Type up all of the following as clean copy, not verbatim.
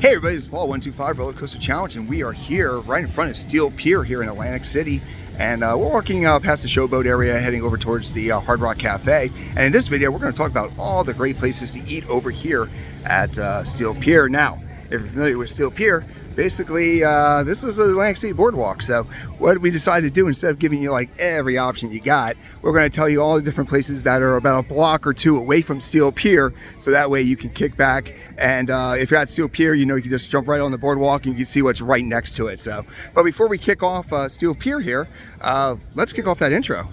Hey everybody, it's Paul 125 Roller Coaster Challenge, and we are here right in front of Steel Pier here in Atlantic City. And we're walking past the showboat area, heading over towards the Hard Rock Cafe. And in this video, we're going to talk about all the great places to eat over here at Steel Pier. Now, if you're familiar with Steel Pier, basically this is the Atlantic City boardwalk. So what we decided to do, instead of giving you like every option you got, we're going to tell you all the different places that are about a block or two away from Steel Pier, so that way you can kick back, and if you're at Steel Pier, you know, you can just jump right on the boardwalk and you can see what's right next to it. So, but before we kick off Steel Pier here, let's kick off that intro.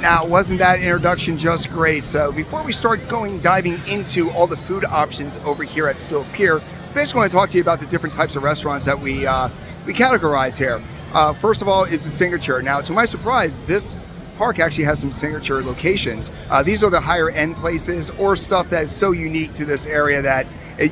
Now, wasn't that introduction just great? So before we start diving into all the food options over here at Steel Pier, I basically want to talk to you about the different types of restaurants that we categorize here. First of all is the signature. Now, to my surprise, this park actually has some signature locations. These are the higher end places or stuff that is so unique to this area that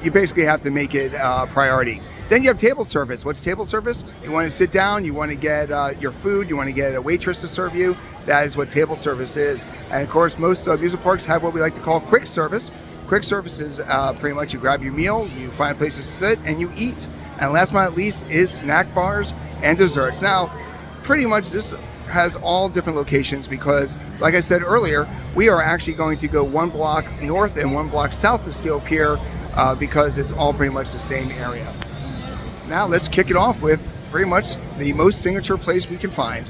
you basically have to make it a priority. Then you have table service. What's table service? You want to sit down, you want to get your food, you want to get a waitress to serve you. That is what table service is. And of course, most amusement parks have what we like to call quick service. Quick service is pretty much you grab your meal, you find a place to sit, and you eat. And last but not least is snack bars and desserts. Now, pretty much this has all different locations because, like I said earlier, we are actually going to go one block north and one block south of Steel Pier because it's all pretty much the same area. Now let's kick it off with pretty much the most signature place we can find.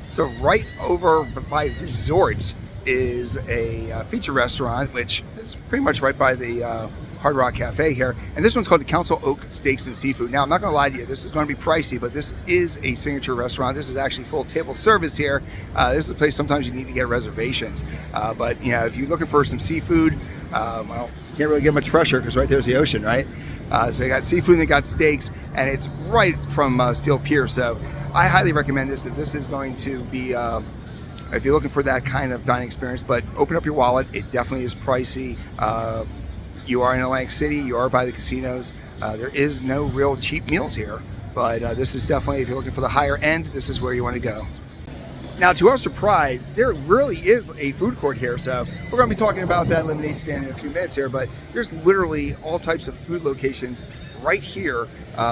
So right over by Resort is a feature restaurant, which is pretty much right by the Hard Rock Cafe here. And this one's called the Council Oak Steaks and Seafood. Now, I'm not going to lie to you, this is going to be pricey, but this is a signature restaurant. This is actually full table service here. This is a place sometimes you need to get reservations. But, you know, if you're looking for some seafood, well, you can't really get much fresher because right there's the ocean, right? So they got seafood and they got steaks, and it's right from Steel Pier. So I highly recommend this if this is going to be, if you're looking for that kind of dining experience, but open up your wallet. It definitely is pricey. You are in Atlantic City, you are by the casinos. There is no real cheap meals here, but this is definitely, if you're looking for the higher end, this is where you want to go. Now, to our surprise, there really is a food court here, so we're going to be talking about that lemonade stand in a few minutes here, but there's literally all types of food locations right here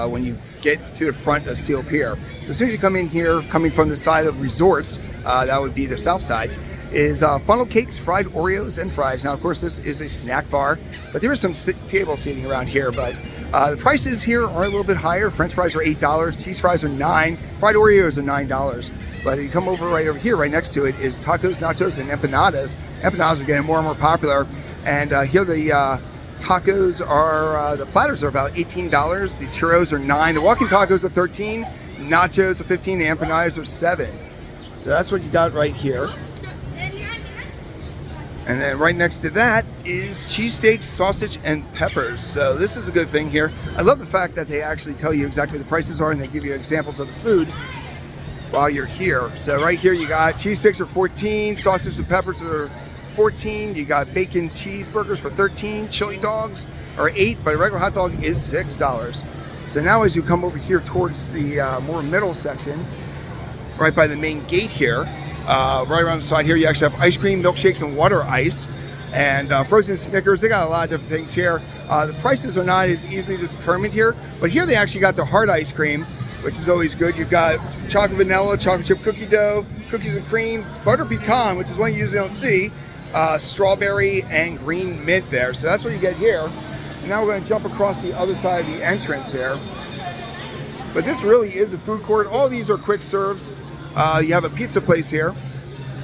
when you get to the front of Steel Pier. So as soon as you come in here, coming from the side of Resorts, that would be the south side, is funnel cakes, fried Oreos, and fries. Now, of course, this is a snack bar, but there is some table seating around here, but the prices here are a little bit higher. French fries are $8, cheese fries are $9, fried Oreos are $9. But if you come right over here, right next to it is tacos, nachos, and empanadas. Empanadas are getting more and more popular. And here the tacos are, the platters are about $18. The churros are $9. The walking tacos are $13. Nachos are $15. The empanadas are $7. So that's what you got right here. And then right next to that is cheesesteaks, sausage, and peppers. So this is a good thing here. I love the fact that they actually tell you exactly what the prices are and they give you examples of the food while you're here. So right here you got cheese sticks are $14, sausage and peppers are $14, you got bacon cheeseburgers for $13, chili dogs are $8, but a regular hot dog is $6. So now as you come over here towards the more middle section, right by the main gate here, right around the side here, you actually have ice cream, milkshakes, and water ice, and frozen Snickers. They got a lot of different things here. The prices are not as easily determined here, but here they actually got the hard ice cream, which is always good. You've got chocolate vanilla, chocolate chip cookie dough, cookies and cream, butter pecan, which is one you usually don't see, strawberry, and green mint there. So that's what you get here. And now we're going to jump across the other side of the entrance here. But this really is a food court. All these are quick serves. You have a pizza place here.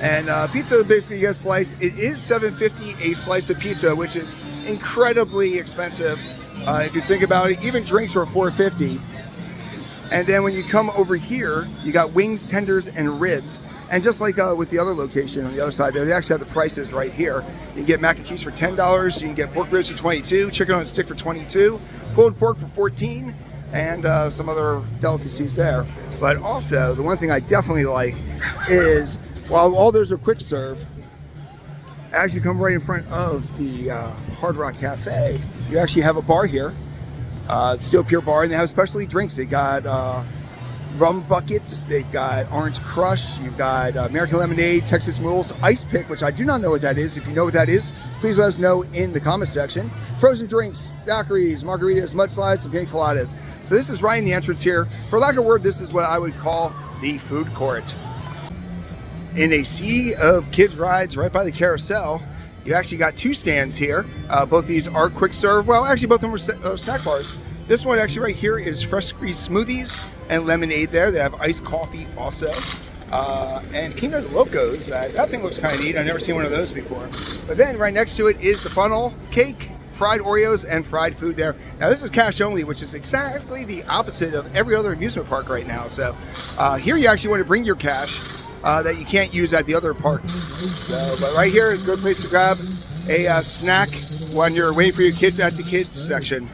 And pizza, basically you get a slice. It is $7.50 a slice of pizza, which is incredibly expensive. If you think about it, even drinks are $4.50. And then when you come over here, you got wings, tenders, and ribs. And just like with the other location on the other side there, they actually have the prices right here. You can get mac and cheese for $10. You can get pork ribs for $22, chicken on a stick for $22, pulled pork for $14, and some other delicacies there. But also, the one thing I definitely like is, while all those are quick serve, as you come right in front of the Hard Rock Cafe, you actually have a bar here, Steel Pier bar, and they have specialty drinks. They got rum buckets, they've got orange crush, you've got American lemonade, Texas Mules, ice pick, which I do not know what that is. If you know what that is, please let us know in the comment section. Frozen drinks, daiquiris, margaritas, mudslides, and pina coladas. So this is right in the entrance here. For lack of a word, this is what I would call the food court. In a sea of kids rides right by the carousel, you actually got two stands here. Both these are quick serve. Well, actually both of them are snack bars. This one actually right here is fresh squeezed smoothies and lemonade there. They have iced coffee also. And Peanut Locos, that thing looks kind of neat. I've never seen one of those before. But then right next to it is the funnel cake, fried Oreos, and fried food there. Now this is cash only, which is exactly the opposite of every other amusement park right now. So here you actually want to bring your cash that you can't use at the other parks. So, but right here is a good place to grab a snack when you're waiting for your kids at the kids section.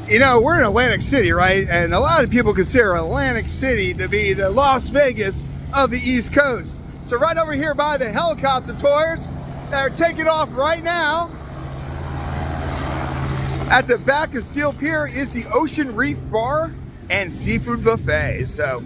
You know, we're in Atlantic City, right? And a lot of people consider Atlantic City to be the Las Vegas of the East Coast. So right over here by the helicopter tours that are taking off right now, at the back of Steel Pier is the Ocean Reef Bar and Seafood Buffet. So,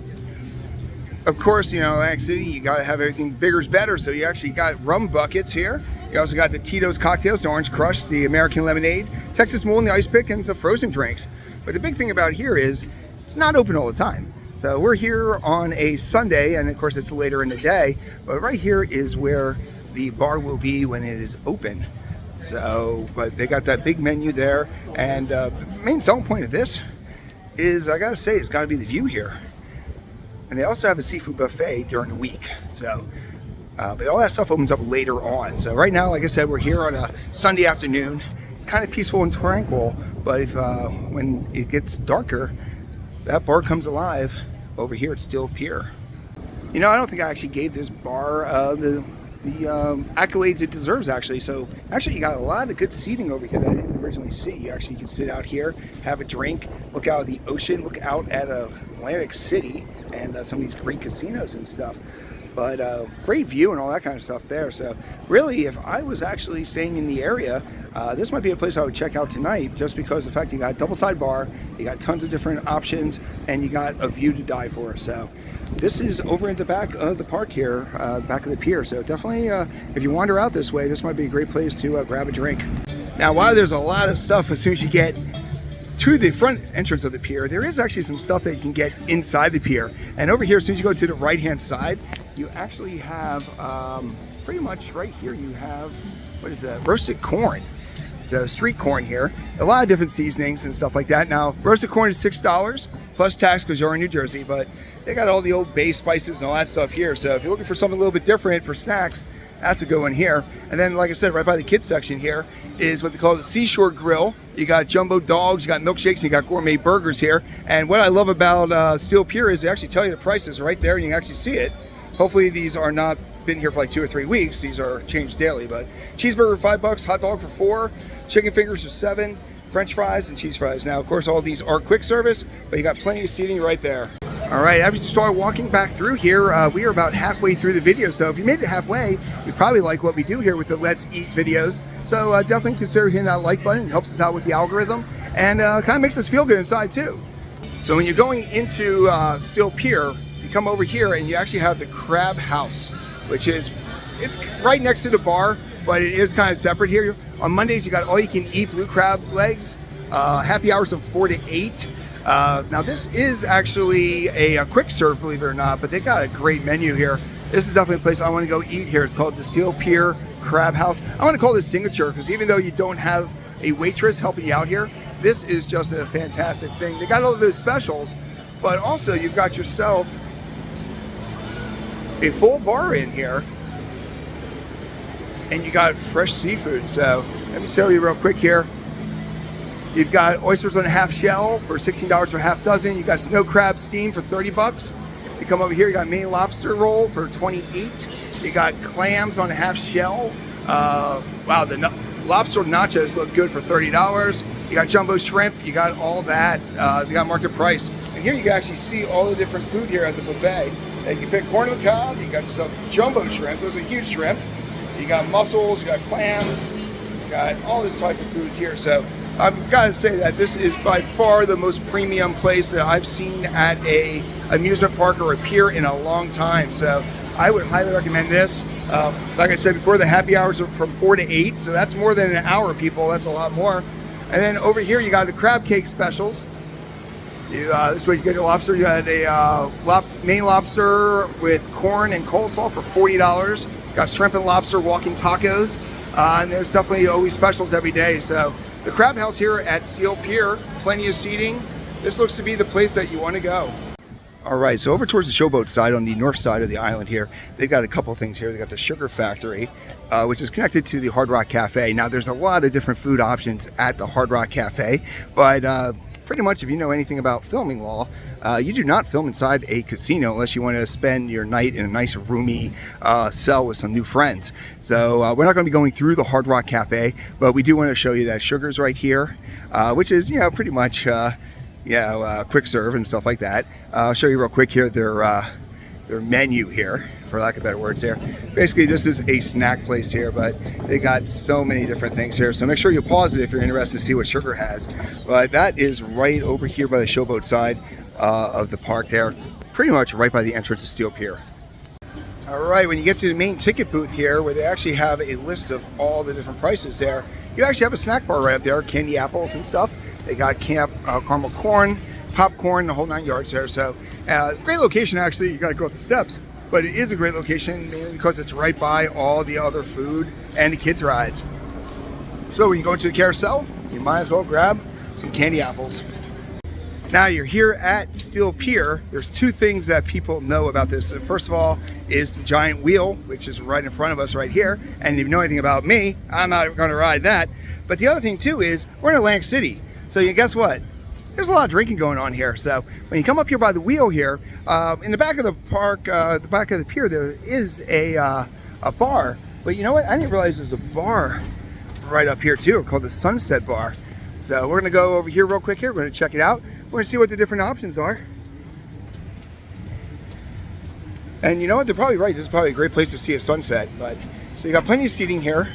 of course, you know, Atlantic City, you gotta have everything bigger's better. So you actually got rum buckets here. You also got the Tito's cocktails, the orange crush, the American lemonade, Texas Mule, and the ice pick, and the frozen drinks. But the big thing about here is it's not open all the time. So we're here on a Sunday, and of course it's later in the day, but right here is where the bar will be when it is open. So, but they got that big menu there, and the main selling point of this is, I gotta say, it's gotta be the view here. And they also have a seafood buffet during the week. So, but all that stuff opens up later on. So right now, like I said, we're here on a Sunday afternoon. It's kind of peaceful and tranquil, but if when it gets darker, that bar comes alive over here at Steel Pier. You know, I don't think I actually gave this bar the accolades it deserves, actually. So actually you got a lot of good seating over here that I didn't originally see. You actually can sit out here, have a drink, look out at the ocean, look out at Atlantic City, and some of these great casinos and stuff. But great view and all that kind of stuff there. So really, if I was actually staying in the area, this might be a place I would check out tonight, just because of the fact you got a double side bar, you got tons of different options, and you got a view to die for. So this is over at the back of the park here, back of the pier. So definitely, if you wander out this way, this might be a great place to grab a drink. Now, while there's a lot of stuff as soon as you get to the front entrance of the pier, there is actually some stuff that you can get inside the pier. And over here, as soon as you go to the right-hand side, you actually have, pretty much right here, you have, what is that? Roasted corn. So street corn here. A lot of different seasonings and stuff like that. Now, roasted corn is $6 plus tax because you're in New Jersey, but they got all the old bay spices and all that stuff here. So if you're looking for something a little bit different for snacks, that's a good one here. And then, like I said, right by the kids section here is what they call the Seashore Grill. You got jumbo dogs, you got milkshakes, and you got gourmet burgers here. And what I love about Steel Pier is they actually tell you the prices right there, and you can actually see it. Hopefully these are not been here for like 2 or 3 weeks. These are changed daily. But cheeseburger $5, hot dog for $4, chicken fingers for $7, French fries and cheese fries. Now, of course, all these are quick service, but you got plenty of seating right there. All right, as you start walking back through here, we are about halfway through the video. So if you made it halfway, you probably like what we do here with the Let's Eat videos. So definitely consider hitting that like button. It helps us out with the algorithm, and kind of makes us feel good inside too. So when you're going into Steel Pier, you come over here and you actually have the Crab House, which is, it's right next to the bar, but it is kind of separate here. On Mondays, you got all you can eat blue crab legs, happy hours of 4 to 8. Now this is actually a quick serve, believe it or not, but they got a great menu here. This is definitely a place I want to go eat here. It's called the Steel Pier Crab House. I want to call this signature because even though you don't have a waitress helping you out here, this is just a fantastic thing. They got all of those specials, but also you've got yourself a full bar in here, and you got fresh seafood. So let me show you real quick here. You've got oysters on a half shell for $16 for a half dozen. You got snow crab steam for $30. You come over here, you got Maine lobster roll for $28. You got clams on a half shell. Wow, the lobster nachos look good for $30. You got jumbo shrimp. You got all that. You got market price. And here you can actually see all the different food here at the buffet. You can pick corn on the cob. You got some jumbo shrimp. Those are huge shrimp. You got mussels, you got clams, you got all this type of food here. So I've got to say that this is by far the most premium place that I've seen at a amusement park or a pier in a long time. So I would highly recommend this. Like I said before, the happy hours are from 4 to 8, so that's more than an hour, people. That's a lot more. And then over here, you got the crab cake specials. This way you get your lobster. You got a Maine lobster with corn and coleslaw for $40. Got shrimp and lobster walking tacos. And there's definitely always specials every day. So the crab house here at Steel Pier, plenty of seating. This looks to be the place that you want to go. All right, so over towards the showboat side on the north side of the island here, they've got a couple things here. They got the Sugar Factory, which is connected to the Hard Rock Cafe. Now, there's a lot of different food options at the Hard Rock Cafe, but pretty much if you know anything about filming law, you do not film inside a casino unless you want to spend your night in a nice roomy cell with some new friends. So we're not going to be going through the Hard Rock Cafe, but we do want to show you that Sugar's right here, which is, pretty much quick serve and stuff like that. I'll show you real quick here their menu here, for lack of better words here. Basically, this is a snack place here, but they got so many different things here. So make sure you pause it if you're interested to see what Sugar has. But that is right over here by the showboat side of the park there, pretty much right by the entrance of Steel Pier. All right, when you get to the main ticket booth here, where they actually have a list of all the different prices there, you actually have a snack bar right up there, candy apples and stuff. They got caramel corn, popcorn, the whole 9 yards there. So great location, actually. You got to go up the steps, but it is a great location mainly because it's right by all the other food and the kids rides. So when you go into the carousel, you might as well grab some candy apples. Now you're here at Steel Pier. There's two things that people know about this. First of all is the giant wheel, which is right in front of us right here. And if you know anything about me, I'm not going to ride that. But the other thing too is we're in Atlantic City. So you guess what? There's a lot of drinking going on here. So when you come up here by the wheel here, in the back of the park, the back of the pier, there is a bar. But you know what? I didn't realize there's a bar right up here too, called the Sunset Bar. So we're gonna go over here real quick here. We're gonna check it out. We're gonna see what the different options are. And you know what? They're probably right. This is probably a great place to see a sunset. But so you got plenty of seating here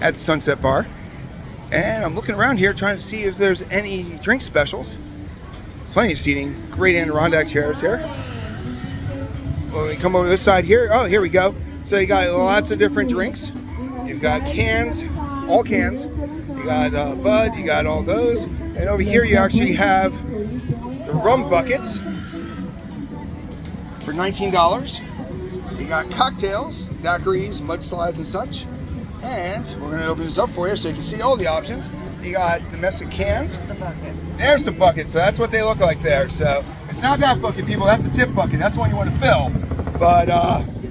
at the Sunset Bar. And I'm looking around here trying to see if there's any drink specials. Plenty of seating, great Adirondack chairs here. When we come over this side here, oh, here we go. So you got lots of different drinks. You've got cans, all cans. You got Bud, you got all those. And over here you actually have the rum buckets for $19. You got cocktails, daiquiris, mudslides and such. And we're going to open this up for you so you can see all the options. You got domestic cans. There's the bucket. So that's what they look like there. So it's not that bucket, people. That's the tip bucket. That's the one you want to fill. But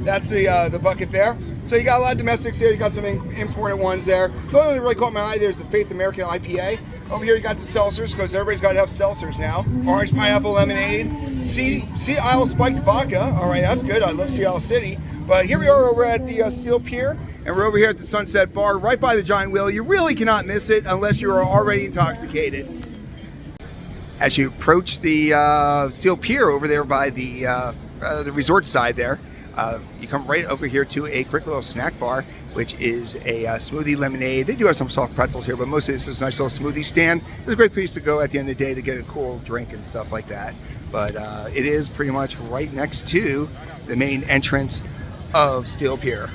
that's the bucket there. So you got a lot of domestics here. You got some imported ones there. The only one that really caught my eye there is the Faith American IPA. Over here you got the seltzers, because everybody's got to have seltzers now. Orange pineapple lemonade. Sea Isle spiked vodka. All right, that's good. I love Sea Isle City. But here we are over at the Steel Pier. And we're over here at the Sunset Bar, right by the giant wheel. You really cannot miss it unless you are already intoxicated. As you approach the Steel Pier over there by the resort side there, you come right over here to a quick little snack bar, which is a smoothie lemonade. They do have some soft pretzels here, but mostly this is a nice little smoothie stand. It's a great place to go at the end of the day to get a cool drink and stuff like that. But it is pretty much right next to the main entrance of Steel Pier.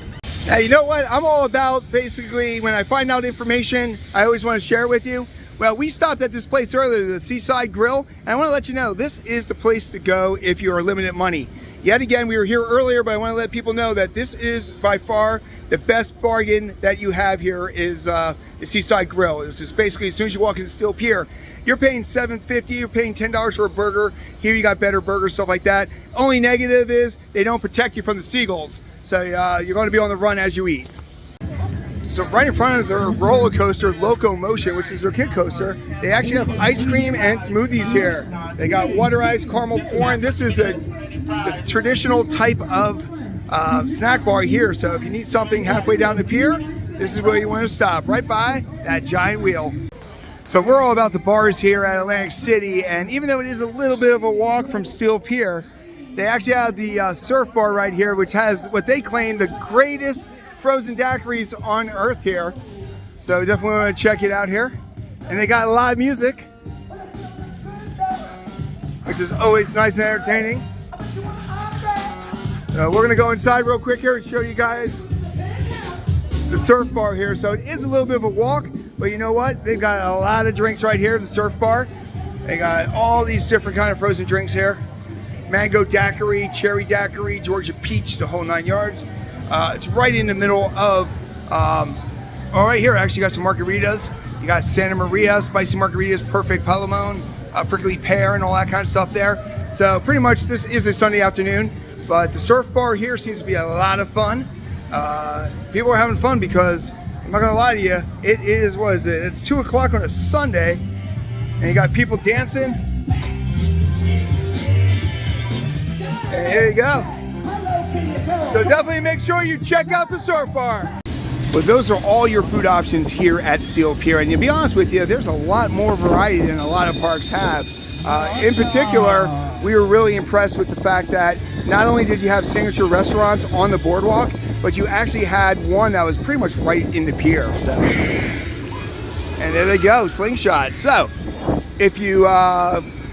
Now, you know what? I'm all about, basically, when I find out information, I always want to share it with you. Well, we stopped at this place earlier, the Seashore Grill, and I want to let you know, this is the place to go if you are limited money. Yet again, we were here earlier, but I want to let people know that this is by far the best bargain that you have here is the Seashore Grill. It's just basically, as soon as you walk into Steel Pier, you're paying $7.50, you're paying $10 for a burger. Here you got better burgers, stuff like that. Only negative is they don't protect you from the seagulls. So you're going to be on the run as you eat. So right in front of their roller coaster, Locomotion, which is their kid coaster, they actually have ice cream and smoothies here. They got water ice, caramel corn. This is the traditional type of snack bar here. So if you need something halfway down the pier, this is where you want to stop, right by that giant wheel. So we're all about the bars here at Atlantic City, and even though it is a little bit of a walk from Steel Pier, they actually have the surf bar right here, which has what they claim the greatest frozen daiquiris on earth here. So definitely want to check it out here. And they got live music, which is always nice and entertaining. We're gonna go inside real quick here and show you guys the surf bar here. So it is a little bit of a walk, but you know what? They've got a lot of drinks right here at the surf bar. They got all these different kind of frozen drinks here. Mango daiquiri, cherry daiquiri, Georgia peach, the whole 9 yards. It's right in the middle of, right here, actually got some margaritas. You got Santa Maria, spicy margaritas, perfect palomon, prickly pear, and all that kind of stuff there. So pretty much this is a Sunday afternoon, but the surf bar here seems to be a lot of fun. People are having fun because, I'm not gonna lie to you, it is, what is it? It's 2 o'clock on a Sunday, and you got people dancing. And here you go. So definitely make sure you check out the surf bar. Well, those are all your food options here at Steel Pier, and to be honest with you, there's a lot more variety than a lot of parks have. In particular, we were really impressed with the fact that not only did you have signature restaurants on the boardwalk, but you actually had one that was pretty much right in the pier. So, and there they go, Slingshot. So, if you,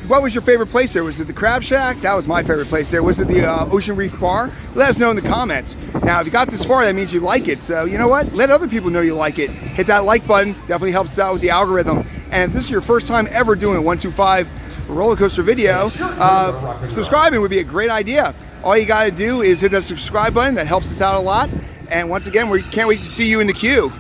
what was your favorite place there? Was it the Crab Shack? That was my favorite place there. Was it the Ocean Reef Bar? Let us know in the comments. Now, if you got this far, that means you like it. So, you know what? Let other people know you like it. Hit that like button. Definitely helps us out with the algorithm. And if this is your first time ever doing a 125 roller coaster video, subscribing would be a great idea. All you got to do is hit that subscribe button. That helps us out a lot. And once again, we can't wait to see you in the queue.